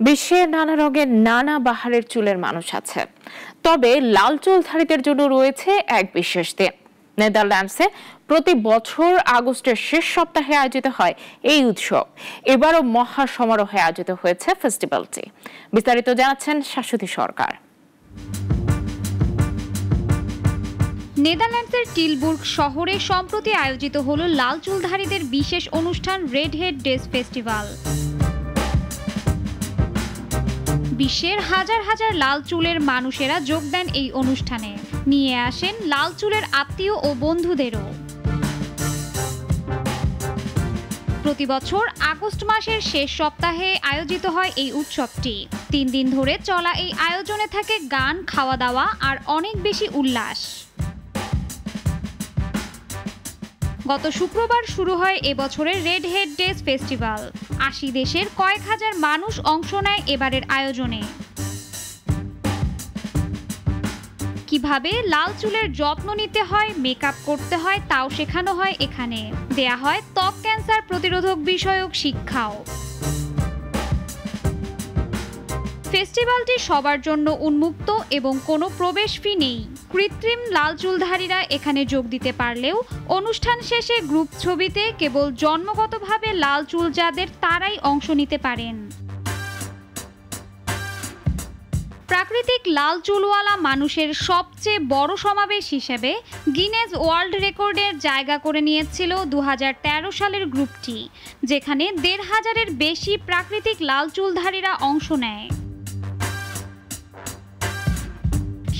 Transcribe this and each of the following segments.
বিশ্বে নানা রঙের নানা বাহারের চুলের মানুষ আছে, তবে লাল চুলধারীদের জন্য রয়েছে এক বিশেষ দিন। নেদারল্যান্ডসে প্রতি বছর আগস্টের শেষ সপ্তাহে আয়োজিত হয় এই উৎসব। এবারও মহা সমারোহে আয়োজিত হয়েছে ফেস্টিভ্যালটি। বিস্তারিত জানাচ্ছেন শাশ্বতী সরকার। নেদারল্যান্ডসের টিলবুর্গ শহরে সম্প্রতি আয়োজিত হলো লাল চুলধারীদের বিশেষ অনুষ্ঠান রেড হেড ডেজ ফেস্টিভ্যাল। বিশ্বের হাজার হাজার লাল চুলের মানুষেরা যোগ দেন এই অনুষ্ঠানে, নিয়ে আসেন লাল চুলের আত্মীয় ও বন্ধুদেরও। প্রতি বছর আগস্ট মাসের শেষ সপ্তাহে আয়োজিত হয় এই উৎসবটি। 3 দিন ধরে চলা এই আয়োজনে থাকে গান, খাওয়া দাওয়া আর অনেক বেশি উল্লাস। গত শুক্রবার শুরু হয় এবছরের রেড হেড ডেজ ফেস্টিভ্যাল। 80 দেশের কয়েক হাজার মানুষ অংশ নেয় এবারের আয়োজনে। কিভাবে লাল চুলের যত্ন নিতে হয়, মেকআপ করতে হয় তাও শেখানো হয় এখানে। দেয়া হয় ত্বক ক্যান্সার প্রতিরোধক বিষয়ক শিক্ষাও। ফেস্টিভ্যালটি সবার জন্য উন্মুক্ত এবং কোনো প্রবেশ ফি নেই। কৃত্রিম লাল চুলধারীরা এখানে যোগ দিতে পারলেও অনুষ্ঠান শেষে গ্রুপ ছবিতে কেবল জন্মগতভাবে লাল চুল যাদের তারাই অংশ নিতে পারেন। প্রাকৃতিক লাল চুলওয়ালা মানুষের সবচেয়ে বড় সমাবেশ হিসেবে গিনেস ওয়ার্ল্ড রেকর্ডের জায়গা করে নিয়েছিল 2013 সালের গ্রুপটি, যেখানে 1,500-এর বেশি প্রাকৃতিক লাল চুলধারীরা অংশ নেয়।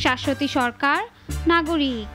শাশ্বতী সরকার, নাগরিক।